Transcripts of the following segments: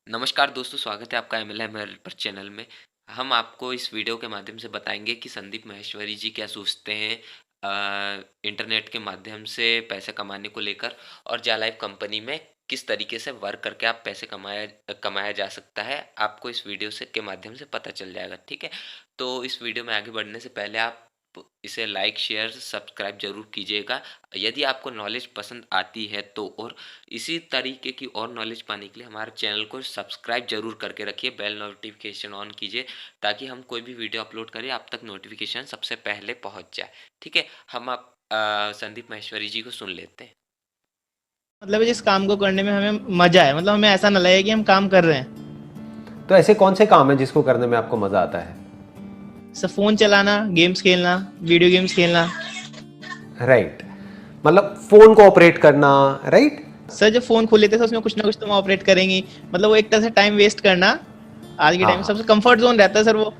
नमस्कार दोस्तों, स्वागत है आपका एमएलएमएल पर चैनल में। हम आपको इस वीडियो के माध्यम से बताएंगे कि संदीप माहेश्वरी जी क्या सोचते हैं इंटरनेट के माध्यम से पैसे कमाने को लेकर और जालाइफ कंपनी में किस तरीके से वर्क करके आप पैसे कमाया कमाया जा सकता है। आपको इस वीडियो से के माध्यम से पता चल जाएगा, ठीक है। तो इस वीडियो में आगे बढ़ने से पहले आप इसे लाइक शेयर सब्सक्राइब जरूर कीजिएगा यदि आपको नॉलेज पसंद आती है तो। और इसी तरीके की और नॉलेज पाने के लिए हमारे चैनल को सब्सक्राइब जरूर करके रखिए, बेल नोटिफिकेशन ऑन कीजिए ताकि हम कोई भी वीडियो अपलोड करें आप तक नोटिफिकेशन सबसे पहले पहुंच जाए, ठीक है। हम आप संदीप माहेश्वरी जी को सुन लेते हैं। मतलब जिस काम को करने में हमें मजा है, मतलब हमें ऐसा ना लगे कि हम काम कर रहे हैं। तो ऐसे कौन से काम है जिसको करने में आपको मजा आता है? सब फोन चलाना, गेम्स खेलना, वीडियो गेम्स खेलना। राइट, मतलब फोन को ऑपरेट करना। राइट सर जब फोन खोल लेते हैं तो उसमें कुछ ना कुछ तो हम ऑपरेट करेंगे, मतलब वो एक तरह से टाइम वेस्ट करना। आज के टाइम में सबसे कंफर्ट जोन रहता है सर वो,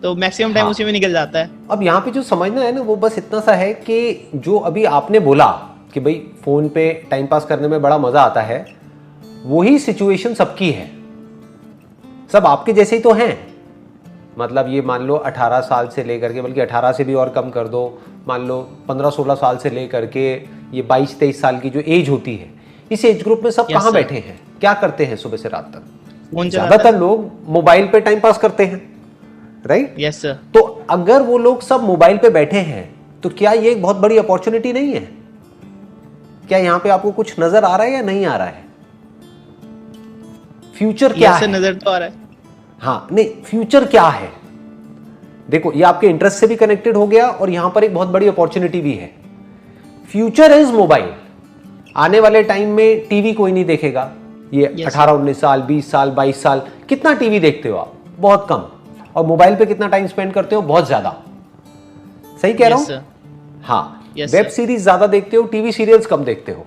तो मैक्सिमम टाइम उसी में निकल जाता है। अब यहाँ पे जो समझना है ना वो बस इतना सा है कि जो अभी आपने बोला कि भाई फोन पे टाइम पास करने में बड़ा मजा आता है, वही सिचुएशन सबकी है। सब आपके जैसे ही तो हैं। मतलब ये मान लो 18 साल से लेकर के, बल्कि 18 से भी और कम कर दो, मान लो 15-16 साल से लेकर के ये 22-23 साल की जो एज होती है, इस एज ग्रुप में सब कहाँ बैठे हैं, क्या करते हैं सुबह से रात तक? ज्यादातर लोग मोबाइल पे टाइम पास करते हैं। राइट? Yes sir. तो अगर वो लोग सब मोबाइल पे बैठे हैं तो क्या ये एक बहुत बड़ी अपॉर्चुनिटी नहीं है? क्या यहाँ पे आपको कुछ नजर आ रहा है या नहीं आ रहा है? फ्यूचर क्या है? नजर तो आ रहा है। हाँ, नहीं, फ्यूचर क्या है? देखो, ये आपके इंटरेस्ट से भी कनेक्टेड हो गया और यहां पर एक बहुत बड़ी अपॉर्चुनिटी भी है। Future is mobile. आने वाले टाइम में टीवी कोई नहीं देखेगा। ये 18-19 साल, 20 साल, 22 साल, कितना टीवी देखते हो आप? बहुत कम। और मोबाइल पे कितना टाइम स्पेंड करते हो? बहुत ज्यादा। सही कह रहा हूं? हाँ, वेब सीरीज ज्यादा देखते हो, टीवी सीरियल्स कम देखते हो।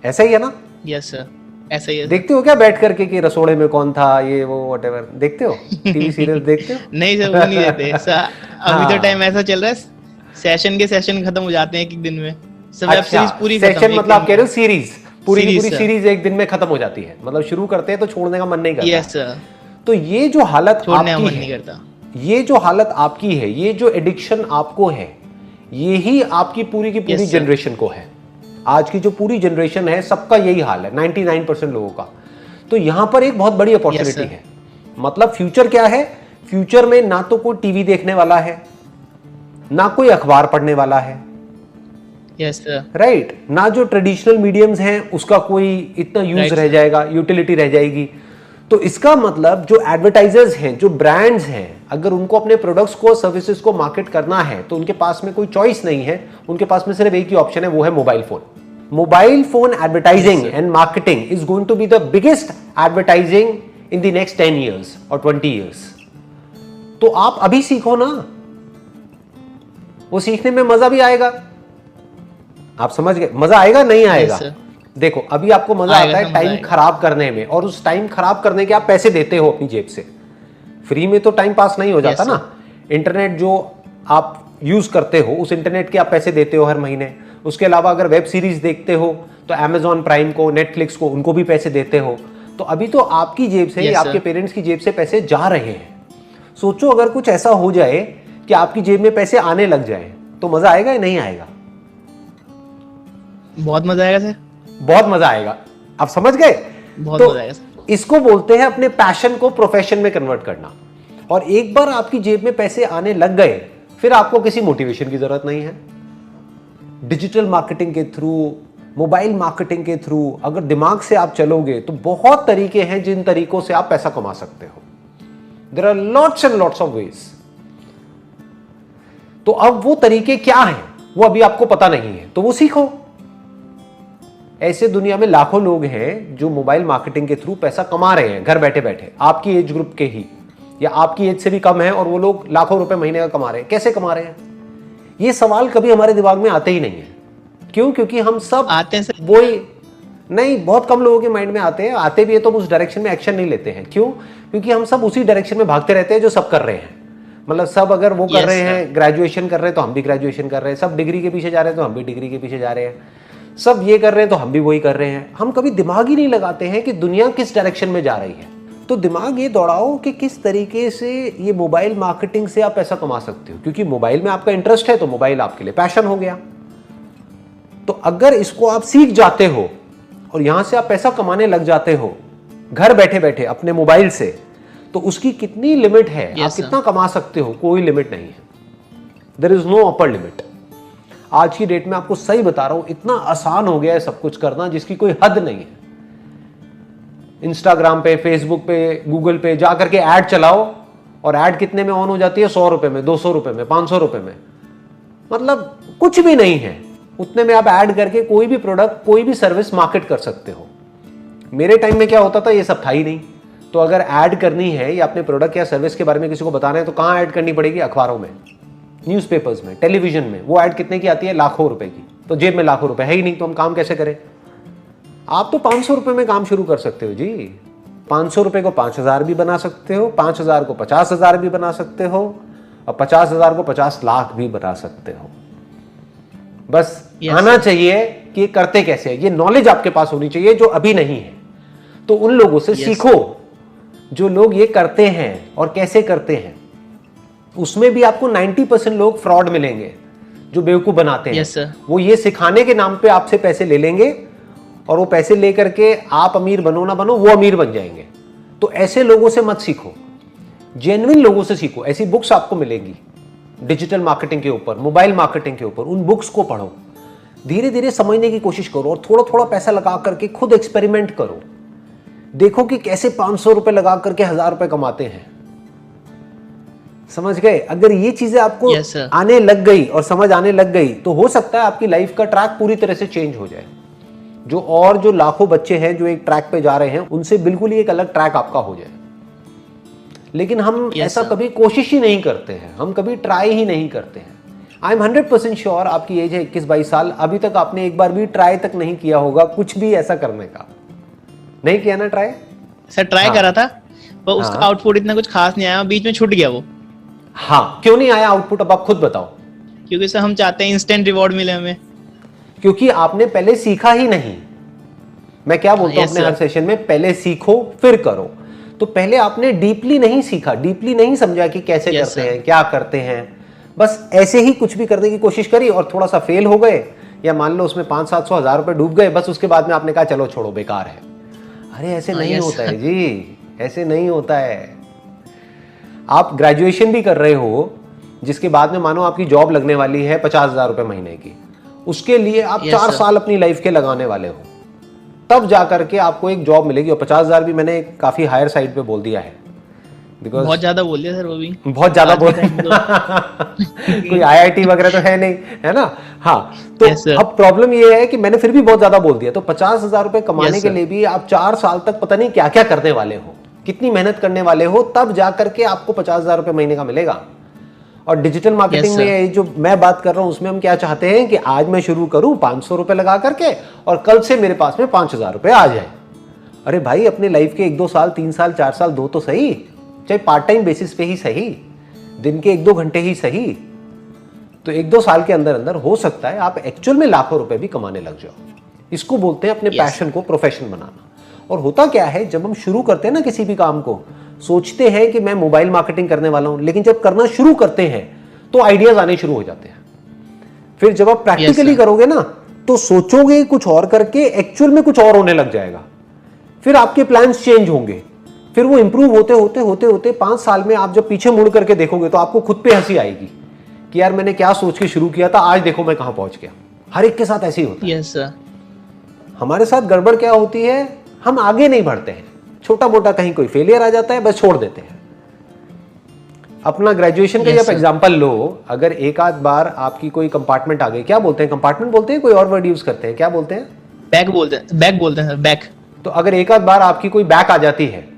ऐसा ही है ना? यस सर, ऐसा ही है। देखते हो क्या बैठ करके कि रसोड़े में कौन था, ये वो व्हाटएवर देखते हो? टीवी सीरियल देखते हो? नहीं सर, वो नहीं देते। अभी तो टाइम ऐसा चल रहा है, सेशन के सेशन खत्म हो जाते हैं एक दिन में। सब वेब सीरीज पूरी खत्म। सेशन मतलब आप कह रहे हो सीरीज, पूरी की पूरी सीरीज एक दिन में खत्म हो जाती है। मतलब शुरू करते हैं तो छोड़ने का मन नहीं करता। Yes sir. तो ये जो हालत छोड़ने का आपकी मन है, नहीं करता। ये जो हालत आपकी है, ये जो एडिक्शन आपको है, यही आपकी पूरी की पूरी जनरेशन को है। आज की जो पूरी जनरेशन है सबका यही हाल है, 99% लोगों का। तो यहां पर एक बहुत बड़ी अपॉर्चुनिटी है। मतलब फ्यूचर क्या है? फ्यूचर में ना तो कोई टीवी देखने वाला है, ना कोई अखबार पढ़ने वाला है। Yes sir. राइट? ना जो ट्रेडिशनल मीडियम्स हैं उसका कोई इतना यूज रह जाएगा, यूटिलिटी रह जाएगी। तो इसका मतलब जो एडवर्टाइजर्स हैं, जो ब्रांड्स हैं, अगर उनको अपने प्रोडक्ट्स को, सर्विसेज को मार्केट करना है तो उनके पास में कोई चॉइस नहीं है। उनके पास में सिर्फ एक ही ऑप्शन है, वो है mobile phone. Mobile phone advertising and marketing is going to be the biggest advertising in the next 10 years और 20 years। तो आप अभी सीखो ना, वो सीखने में मजा भी आएगा। आप समझ गए? मजा आएगा नहीं आएगा? देखो, अभी आपको मजा आता है टाइम खराब करने में, और उस टाइम खराब करने के आप पैसे देते हो अपनी जेब से। फ्री में तो टाइम पास नहीं हो जाता ना। इंटरनेट जो आप यूज करते हो, उस इंटरनेट के आप पैसे देते हो हर महीने। उसके अलावा अगर वेब सीरीज देखते हो तो Amazon प्राइम को, नेटफ्लिक्स को, उनको भी पैसे देते हो। तो अभी तो आपकी जेब से, आपके पेरेंट्स की जेब से पैसे जा रहे हैं। सोचो अगर कुछ ऐसा हो जाए कि आपकी जेब में पैसे आने लग जाए तो मजा आएगा या नहीं आएगा? बहुत मजा आएगा सर, बहुत मजा आएगा। आप समझ गए? बहुत मजा आएगा सर। इसको बोलते हैं अपने पैशन को प्रोफेशन में कन्वर्ट करना। और एक बार आपकी जेब में पैसे आने लग गए, फिर आपको किसी मोटिवेशन की जरूरत नहीं है। डिजिटल मार्केटिंग के थ्रू, मोबाइल मार्केटिंग के थ्रू अगर दिमाग से आप चलोगे तो बहुत तरीके हैं जिन तरीकों से आप पैसा कमा सकते हो। There are lots and lots of ways. तो अब वो तरीके क्या हैं वो अभी आपको पता नहीं है, तो वो सीखो। ऐसे दुनिया में लाखों लोग हैं जो मोबाइल मार्केटिंग के थ्रू पैसा कमा रहे हैं घर बैठे बैठे, आपकी एज ग्रुप के ही, या आपकी एज से भी कम है, और वो लोग लाखों रुपए महीने का कमा रहे हैं। कैसे कमा रहे हैं? ये सवाल कभी हमारे दिमाग में आते ही नहीं है। क्यों? क्योंकि हम सब आते हैं सर, वही नहीं, बहुत कम लोगों के माइंड में आते हैं। आते भी है तो उस डायरेक्शन में एक्शन नहीं लेते हैं। क्यों? क्योंकि हम सब उसी डायरेक्शन में भागते रहते हैं जो सब कर रहे हैं। मतलब सब अगर वो कर रहे हैं, ग्रेजुएशन कर रहे हैं तो हम भी ग्रेजुएशन कर रहे हैं, सब डिग्री के पीछे जा रहे हैं तो हम भी डिग्री के पीछे जा रहे हैं, सब ये कर रहे हैं तो हम भी वही कर रहे हैं। हम कभी दिमाग ही नहीं लगाते हैं कि दुनिया किस डायरेक्शन में जा रही है। तो दिमाग ये दौड़ाओ कि किस तरीके से ये मोबाइल मार्केटिंग से आप पैसा कमा सकते हो, क्योंकि मोबाइल में आपका इंटरेस्ट है तो मोबाइल आपके लिए पैशन हो गया। तो अगर इसको आप सीख जाते हो और यहां से आप पैसा कमाने लग जाते हो घर बैठे बैठे अपने मोबाइल से, तो उसकी कितनी लिमिट है, आप कितना कमा सकते हो, कोई लिमिट नहीं है। There is no upper limit. आज की डेट में आपको सही बता रहा हूं, इतना आसान हो गया है सब कुछ करना जिसकी कोई हद नहीं है। इंस्टाग्राम पे, फेसबुक पे, गूगल पे जा करके ऐड चलाओ और ऐड कितने में ऑन हो जाती है? 100 रुपए में, 200 रुपए में, 500 रुपए में, मतलब कुछ भी नहीं है। उतने में आप ऐड करके कोई भी प्रोडक्ट, कोई भी सर्विस मार्केट कर सकते हो। मेरे टाइम में क्या होता था, ये सब था ही नहीं। तो अगर ऐड करनी है या अपने प्रोडक्ट या सर्विस के बारे में किसी को बताना है तो कहां ऐड करनी पड़ेगी? अखबारों में, न्यूज़पेपर्स में, टेलीविजन में। वो ऐड कितने की आती है? लाखों रुपए की। तो जेब में लाखों रुपए है ही नहीं, तो हम काम कैसे करें? आप तो 500 रुपए में काम शुरू कर सकते हो जी। 500 रुपए को 5000 भी बना सकते हो, 5000 को 50,000 भी बना सकते हो, और 50,000 को 50 लाख भी बना सकते हो। बस आना चाहिए कि ये करते कैसे है, ये नॉलेज आपके पास होनी चाहिए जो अभी नहीं है। तो उन लोगों से सीखो जो लोग ये करते हैं और कैसे करते हैं। उसमें भी आपको 90% लोग फ्रॉड मिलेंगे जो बेवकूफ बनाते हैं। वो ये सिखाने के नाम पे आपसे पैसे ले लेंगे और वो पैसे लेकर के आप अमीर बनो ना बनो, वो अमीर बन जाएंगे। तो ऐसे लोगों से मत सीखो, जेन्युइन लोगों से सीखो। ऐसी बुक्स आपको मिलेंगी डिजिटल मार्केटिंग के ऊपर, मोबाइल मार्केटिंग के ऊपर। उन बुक्स को पढ़ो, धीरे धीरे समझने की कोशिश करो और थोड़ा थोड़ा पैसा लगा करके खुद एक्सपेरिमेंट करो। देखो कि कैसे 500 रुपए लगा करके 1000 रुपए कमाते हैं। समझ गए? अगर ये चीजें आपको आने लग गई और समझ आने लग गई तो हो सकता है आपकी लाइफ का ट्रैक पूरी तरह से चेंज हो जाए। जो लाखों बच्चे हैं जो एक ट्रैक पे जा रहे हैं, उनसे बिल्कुल ही एक अलग ट्रैक आपका हो जाए। लेकिन हम ऐसा कभी कोशिश ही नहीं करते हैं, हम कभी ट्राई ही नहीं करते हैं। आई एम 100% श्योर, आपकी एज है 21-22 साल, अभी तक आपने एक बार भी ट्राई तक नहीं किया होगा कुछ भी ऐसा करने का। नहीं किया ना ट्राई? सर ट्राई करा था पर उसका आउटपुट इतना कुछ खास नहीं आया, बीच में छूट गया वो। हाँ, क्यों नहीं आया आउटपुट, अब आप खुद बताओ। क्योंकि सर हम चाहते हैं इंस्टेंट रिवॉर्ड मिले हमें। क्योंकि आपने पहले सीखा ही नहीं। मैं क्या बोलता हूं अपने हर सेशन में, पहले सीखो फिर करो। तो पहले आपने डीपली नहीं सीखा, डीपली नहीं समझा कि कैसे करते हैं, क्या करते हैं। बस ऐसे ही कुछ भी करने की कोशिश करी और थोड़ा सा फेल हो गए, या मान लो उसमें 500-700 हज़ार रुपए डूब गए, बस उसके बाद में आपने कहा चलो छोड़ो बेकार है। अरे ऐसे नहीं होता है जी, ऐसे नहीं होता है। आप ग्रेजुएशन भी कर रहे हो, जिसके बाद में मानो आपकी जॉब लगने वाली है 50,000 रुपए महीने की, उसके लिए आप 4 साल अपनी लाइफ के लगाने वाले हो, तब जाकर के आपको एक जॉब मिलेगी। और 50,000 भी मैंने काफी हायर साइड पे बोल दिया है, बिकॉज बहुत ज्यादा बोल दिया सर, वो भी बहुत ज्यादा बोल कोई IIT वगैरह तो है नहीं, है ना? हाँ, तो अब प्रॉब्लम ये है कि मैंने फिर भी बहुत ज्यादा बोल दिया। तो 50,000 रुपए कमाने के लिए भी आप 4 साल तक पता नहीं क्या क्या करने वाले हो, कितनी मेहनत करने वाले हो, तब जाकर के आपको 50,000 रुपए महीने का मिलेगा। और डिजिटल मार्केटिंग में जो मैं बात कर रहा हूं उसमें हम क्या चाहते हैं कि आज मैं शुरू करूं 500 रुपए लगा करके और कल से मेरे पास में 5,000 रुपए आ जाए। अरे भाई, अपने लाइफ के 1-2 साल, 3 साल, 4 साल दो तो सही, चाहे पार्ट टाइम बेसिस पे ही सही, दिन के 1-2 घंटे ही सही। तो 1-2 साल के अंदर अंदर हो सकता है आप एक्चुअल में लाखों रुपए भी कमाने लग जाओ। इसको बोलते हैं अपने पैशन को प्रोफेशन बनाना। और होता क्या है, जब हम शुरू करते हैं ना किसी भी काम को, सोचते हैं कि मैं मोबाइल मार्केटिंग करने वाला हूं, लेकिन जब करना शुरू करते हैं तो आइडियाज आने शुरू हो जाते हैं। फिर जब आप प्रैक्टिकली करोगे ना, तो सोचोगे कुछ और करके एक्चुअल में कुछ और होने लग जाएगा। फिर आपके प्लान्स चेंज होंगे, फिर वो इंप्रूव होते होते होते होते 5 साल में आप जब पीछे मुड़ करके देखोगे तो आपको खुद पे हंसी आएगी कि यार मैंने क्या सोच के शुरू किया था, आज देखो मैं कहां पहुंच गया। हर एक के साथ ऐसे ही होता है। Yes sir. हमारे साथ गड़बड़ क्या होती है, हम आगे नहीं बढ़ते हैं, छोटा मोटा कहीं कोई फेलियर आ जाता है, बस छोड़ देते हैं। अपना ग्रेजुएशन का आप एग्जांपल लो, अगर एक आध बार आपकी कोई कंपार्टमेंट आ गई, क्या बोलते हैं, कंपार्टमेंट बोलते हैं, कोई और वर्ड यूज करते हैं, क्या बोलते हैं? बैक बोलते हैं, बैक बोलते हैं, बैक। तो अगर एक आध बार आपकी कोई बैक आ जाती है,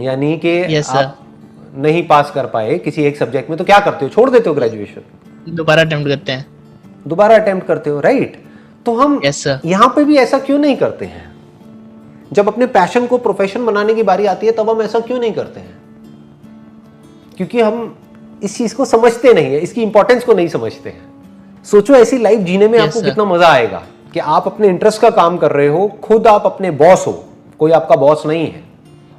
यानी कि आप नहीं पास कर पाए किसी एक सब्जेक्ट में, तो क्या करते हो? छोड़ देते हो ग्रेजुएशन, दोबारा अटेम्प्ट करते हैं। दोबारा अटेम्प्ट करते हो, राइट? तो हम यहां पे भी ऐसा क्यों नहीं करते हैं? जब अपने पैशन को प्रोफेशन बनाने की बारी आती है तब हम ऐसा क्यों नहीं करते हैं? क्योंकि हम इस चीज को समझते नहीं है, इसकी इंपॉर्टेंस को नहीं समझते हैं। सोचो ऐसी लाइफ जीने में आपको कितना मजा आएगा कि आप अपने इंटरेस्ट का काम कर रहे हो, खुद आप अपने बॉस हो, कोई आपका बॉस नहीं है,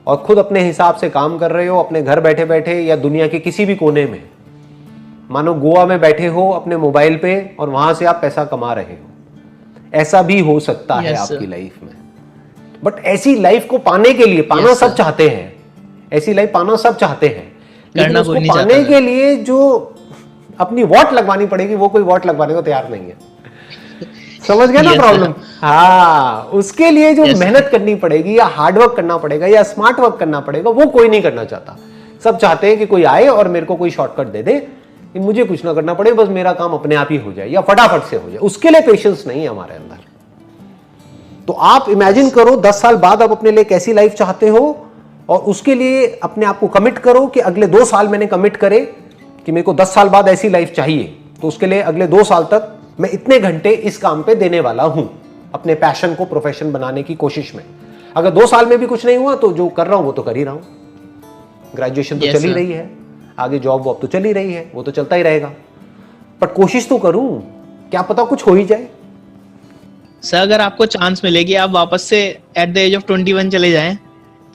और खुद अपने हिसाब से काम कर रहे हो अपने घर बैठे बैठे या दुनिया के किसी भी कोने में, मानो गोवा में बैठे हो अपने मोबाइल पे और वहां से आप पैसा कमा रहे हो, ऐसा भी हो सकता है आपकी लाइफ में। बट ऐसी लाइफ को पाने के लिए, पाना सब चाहते हैं, ऐसी लाइफ पाना सब चाहते हैं, लेकिन उसको पाने के लिए जो अपनी वॉट लगवानी पड़ेगी वो कोई वॉट लगवाने को तैयार नहीं है। समझ गए ना प्रॉब्लम? हाँ, उसके लिए जो मेहनत करनी पड़ेगी या हार्डवर्क करना पड़ेगा या स्मार्ट वर्क करना पड़ेगा वो कोई नहीं करना चाहता। सब चाहते हैं कि कोई आए और मेरे को कोई शॉर्टकट दे दे कि मुझे कुछ ना करना पड़े, बस मेरा काम अपने आप ही हो जाए या फटाफट से हो जाए। उसके लिए पेशेंस नहीं है हमारे अंदर। तो आप इमेजिन करो 10 साल बाद आप अपने लिए कैसी लाइफ चाहते हो और उसके लिए अपने आप को कमिट करो कि अगले 2 साल मैंने कमिट करे कि मेरे को 10 साल बाद ऐसी लाइफ चाहिए, तो उसके लिए अगले 2 साल तक मैं इतने घंटे इस काम पे देने वाला हूं, अपने पैशन को प्रोफेशन बनाने की कोशिश में। अगर 2 साल में भी कुछ नहीं हुआ तो जो कर रहा हूं वो तो कर ही रहा हूं। ग्रेजुएशन तो चल ही रही है, आगे जॉब वॉब तो चल ही रही है, वो तो चलता ही रहेगा, पर कोशिश तो करूं, क्या पता कुछ हो ही जाए। सर अगर आपको चांस मिलेगी आप वापस से एट द एज ऑफ 21 चले जाएं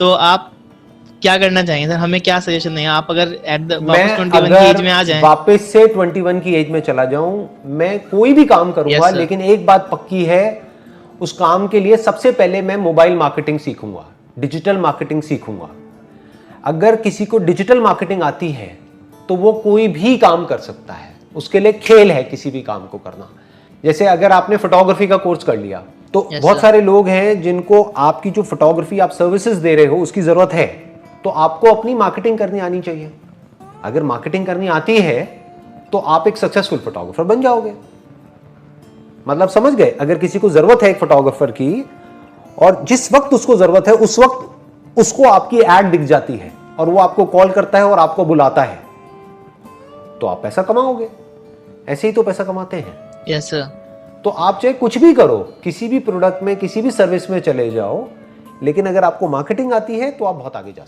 तो आप क्या करना चाहेंगे सर? हमें क्या सजेशन देंगे आप अगर एट द वापस 21 की एज में आ जाएं? वापस से 21 की एज में चला जाऊं, मैं कोई भी काम करूंगा, लेकिन एक बात पक्की है, उस काम के लिए सबसे पहले मैं मोबाइल मार्केटिंग सीखूंगा, डिजिटल मार्केटिंग सीखूंगा। अगर किसी को डिजिटल मार्केटिंग आती है तो वो कोई भी काम कर सकता है, उसके लिए खेल है किसी भी काम को करना। जैसे अगर आपने फोटोग्राफी का कोर्स कर लिया तो बहुत सारे लोग हैं जिनको आपकी जो फोटोग्राफी आप सर्विसेज दे रहे हो उसकी जरूरत है, तो आपको अपनी मार्केटिंग करनी आनी चाहिए। अगर मार्केटिंग करनी आती है तो आप एक सक्सेसफुल फोटोग्राफर बन जाओगे। मतलब समझ गए? अगर किसी को जरूरत है एक फोटोग्राफर की और जिस वक्त उसको जरूरत है उस वक्त उसको आपकी एड दिख जाती है और वो आपको कॉल करता है और आपको बुलाता है, तो आप पैसा कमाओगे। ऐसे ही तो पैसा कमाते हैं। Yes sir. तो आप चाहे कुछ भी करो, किसी भी प्रोडक्ट में, किसी भी सर्विस में चले जाओ, लेकिन अगर आपको मार्केटिंग आती है तो आप बहुत आगे जा सकते हैं।